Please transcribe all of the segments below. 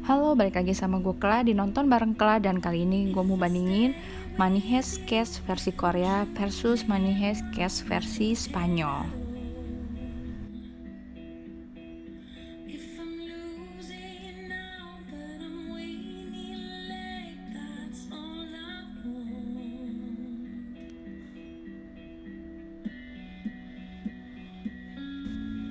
Halo, balik lagi sama gue Kela di Nonton Bareng Kela. Dan kali ini gue mau bandingin Money Heist Case versi Korea versus Money Heist Case versi Spanyol.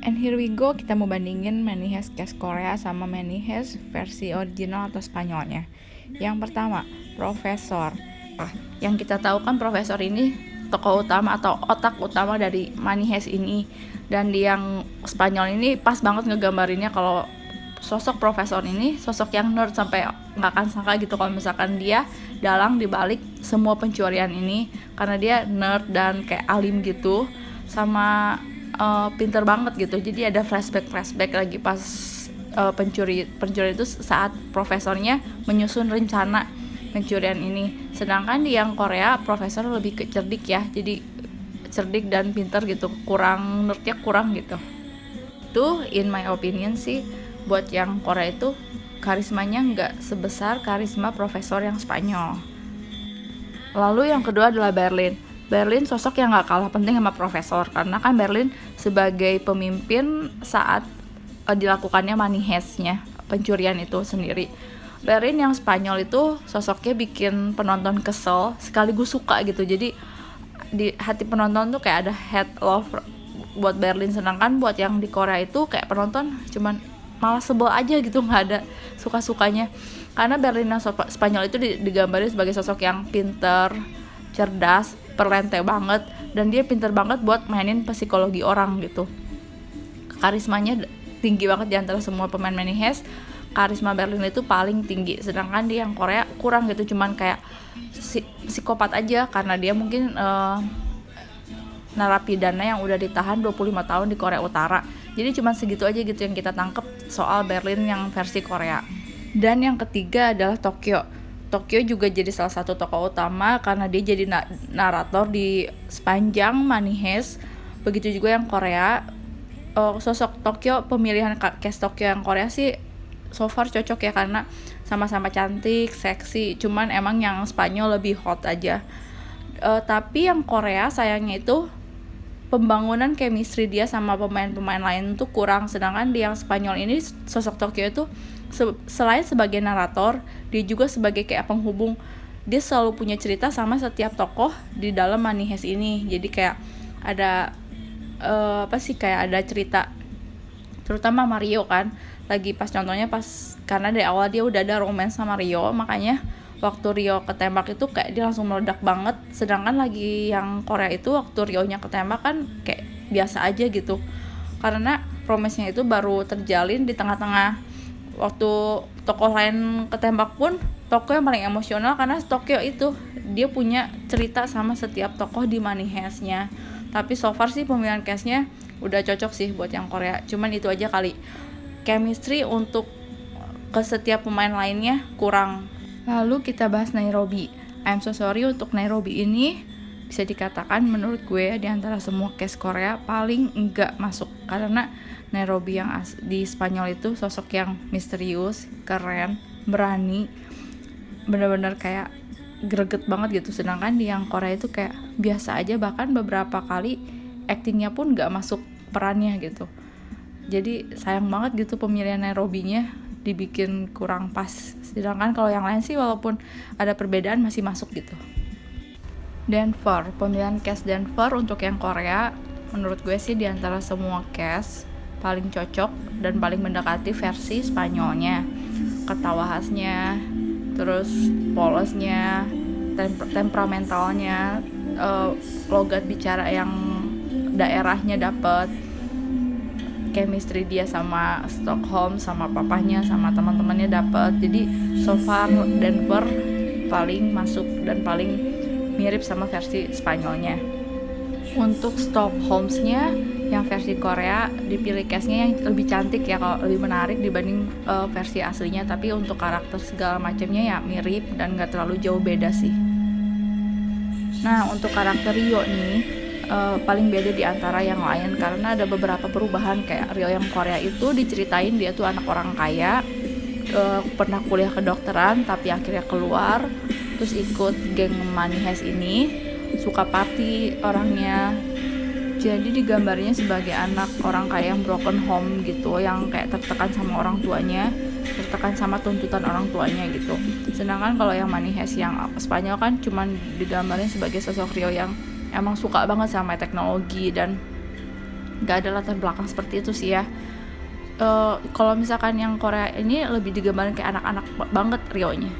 And here we go, kita mau bandingin Money Heist Case Korea sama Money Heist versi original atau Spanyolnya. Yang pertama, Profesor. Yang kita tahu kan Profesor ini tokoh utama atau otak utama dari Money Heist ini. Dan di yang Spanyol ini pas banget ngegambarinnya kalau sosok Profesor ini sosok yang nerd, sampai nggak akan sangka gitu kalau misalkan dia dalang dibalik semua pencurian ini, karena dia nerd dan kayak alim gitu, sama pinter banget gitu. Jadi ada flashback lagi pas pencuri itu saat profesornya menyusun rencana pencurian ini. Sedangkan di yang Korea profesor lebih ke cerdik ya, jadi cerdik dan pinter gitu, kurang nerdnya kurang gitu. Itu in my opinion sih, buat yang Korea itu karismanya nggak sebesar karisma profesor yang Spanyol. Lalu yang kedua adalah Berlin sosok yang gak kalah penting sama Profesor, karena kan Berlin sebagai pemimpin saat dilakukannya money heist-nya, pencurian itu sendiri. Berlin yang Spanyol itu sosoknya bikin penonton kesel sekaligus suka gitu. Jadi di hati penonton tuh kayak ada hate love buat Berlin, sedangkan buat yang di Korea itu kayak penonton cuman malah sebel aja gitu, gak ada suka-sukanya. Karena Berlin yang Spanyol itu digambarin sebagai sosok yang pinter, cerdas, perlente banget, dan dia pinter banget buat mainin psikologi orang gitu. Karismanya tinggi banget di antara semua pemain Money Heist. Karisma Berlin itu paling tinggi, sedangkan di yang Korea kurang gitu, cuman kayak psikopat aja, karena dia mungkin narapidana yang udah ditahan 25 tahun di Korea Utara. Jadi cuman segitu aja gitu yang kita tangkep soal Berlin yang versi Korea. Dan yang ketiga adalah Tokyo juga jadi salah satu tokoh utama karena dia jadi narator di sepanjang Money Heist. Begitu juga yang Korea. Sosok Tokyo, pemilihan cast Tokyo yang Korea sih so far cocok ya, karena sama-sama cantik, seksi. Cuman emang yang Spanyol lebih hot aja. Tapi yang Korea sayangnya itu pembangunan chemistry dia sama pemain-pemain lain tuh kurang. Sedangkan di yang Spanyol ini sosok Tokyo itu selain sebagai narator, dia juga sebagai kayak penghubung. Dia selalu punya cerita sama setiap tokoh di dalam Money Heist ini. Jadi kayak ada kayak ada cerita, terutama Mario kan. Lagi pas contohnya pas, karena dari awal dia udah ada romance sama Rio, makanya waktu Rio ketembak itu kayak dia langsung meledak banget. Sedangkan lagi yang Korea itu waktu Rio-nya ketembak kan kayak biasa aja gitu, karena romance-nya itu baru terjalin di tengah-tengah. Waktu tokoh lain ketembak pun Tokyo yang paling emosional, karena Tokyo itu dia punya cerita sama setiap tokoh di Money Heist-nya. Tapi so far sih pemilihan cast-nya udah cocok sih buat yang Korea. Cuman itu aja kali, chemistry untuk ke setiap pemain lainnya kurang. Lalu kita bahas Nairobi. I'm so sorry, untuk Nairobi ini bisa dikatakan menurut gue di antara semua cast Korea paling enggak masuk, karena Nairobi yang di Spanyol itu sosok yang misterius, keren, berani, bener-bener kayak greget banget gitu. Sedangkan di yang Korea itu kayak biasa aja, bahkan beberapa kali actingnya pun gak masuk perannya gitu. Jadi sayang banget gitu pemilihan Nairobi-nya dibikin kurang pas. Sedangkan kalau yang lain sih walaupun ada perbedaan masih masuk gitu. Denver, pemilihan cast Denver untuk yang Korea menurut gue sih di antara semua cast paling cocok dan paling mendekati versi Spanyolnya. Ketawa khasnya, terus polosnya, temperamentalnya, logat bicara yang daerahnya dapet, chemistry dia sama Stockholm, sama papahnya, sama teman-temannya dapet. Jadi so far Denver paling masuk dan paling mirip sama versi Spanyolnya. Untuk Stockholmsnya yang versi Korea dipilih castnya yang lebih cantik ya, kalau lebih menarik dibanding versi aslinya. Tapi untuk karakter segala macamnya ya mirip dan gak terlalu jauh beda sih. Nah untuk karakter Rio nih paling beda di antara yang lain, karena ada beberapa perubahan. Kayak Rio yang Korea itu diceritain dia tuh anak orang kaya, pernah kuliah kedokteran tapi akhirnya keluar, terus ikut geng Money Heist ini, suka party orangnya. Jadi digambarnya sebagai anak orang kaya yang broken home gitu, yang kayak tertekan sama orang tuanya, tertekan sama tuntutan orang tuanya gitu. Sedangkan kalau yang Money Heist yang Spanyol kan cuman digambarnya sebagai sosok Rio yang emang suka banget sama teknologi dan gak ada latar belakang seperti itu sih ya. Kalau misalkan yang Korea ini lebih digambarin kayak anak-anak banget Rio-nya,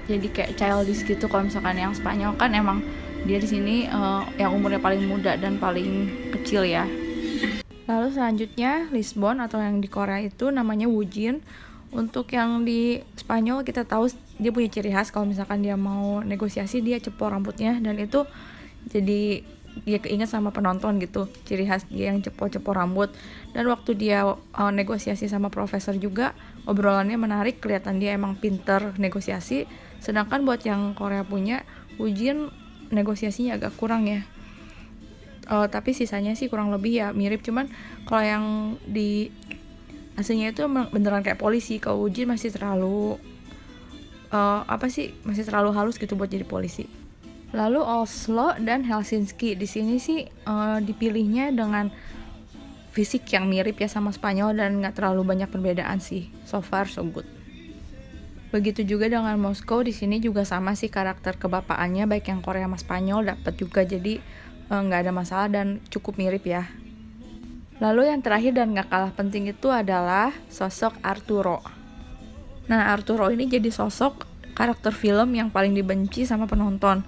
jadi kayak childish gitu. Kalau misalkan yang Spanyol kan emang dia di sini yang umurnya paling muda dan paling kecil ya. Lalu selanjutnya Lisbon atau yang di Korea itu namanya Woojin. Untuk yang di Spanyol kita tahu dia punya ciri khas, kalau misalkan dia mau negosiasi dia cepol rambutnya, dan itu jadi dia keinget sama penonton gitu, ciri khas dia yang cepol-cepol rambut. Dan waktu dia negosiasi sama profesor juga obrolannya menarik, kelihatan dia emang pinter negosiasi. Sedangkan buat yang Korea punya Woojin negosiasinya agak kurang ya, tapi sisanya sih kurang lebih ya mirip. Cuman kalau yang di aslinya itu beneran kayak polisi, kalau Woojin masih terlalu masih terlalu halus gitu buat jadi polisi. Lalu Oslo dan Helsinki di sini sih dipilihnya dengan fisik yang mirip ya sama Spanyol dan nggak terlalu banyak perbedaan sih. So far so good. Begitu juga dengan Moskow, di sini juga sama sih karakter kebapaannya, baik yang Korea sama Spanyol dapat juga, jadi nggak ada masalah dan cukup mirip ya. Lalu yang terakhir dan nggak kalah penting itu adalah sosok Arturo. Nah, Arturo ini jadi sosok karakter film yang paling dibenci sama penonton.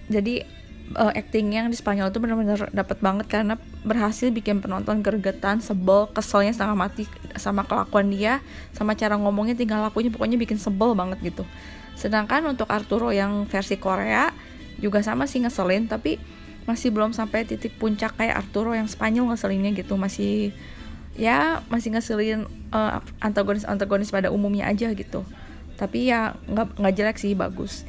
Jadi acting yang di Spanyol itu benar-benar dapat banget karena berhasil bikin penonton gregetan, sebel, keselnya setengah mati sama kelakuan dia, sama cara ngomongnya, tinggal lakunya, pokoknya bikin sebel banget gitu. Sedangkan untuk Arturo yang versi Korea juga sama sih ngeselin, tapi masih belum sampai titik puncak kayak Arturo yang Spanyol ngeselinnya gitu. Masih ngeselin antagonis pada umumnya aja gitu. Tapi ya nggak jelek sih, bagus.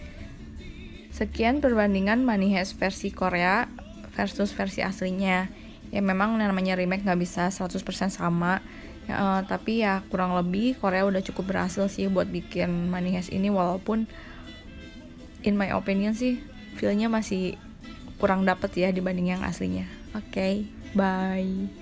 Sekian perbandingan Money Heist versi Korea versus versi aslinya. Ya memang namanya remake nggak bisa 100% sama, tapi ya kurang lebih Korea udah cukup berhasil sih buat bikin Money Heist ini, walaupun in my opinion sih feel-nya masih kurang dapet ya dibanding yang aslinya. Oke, bye.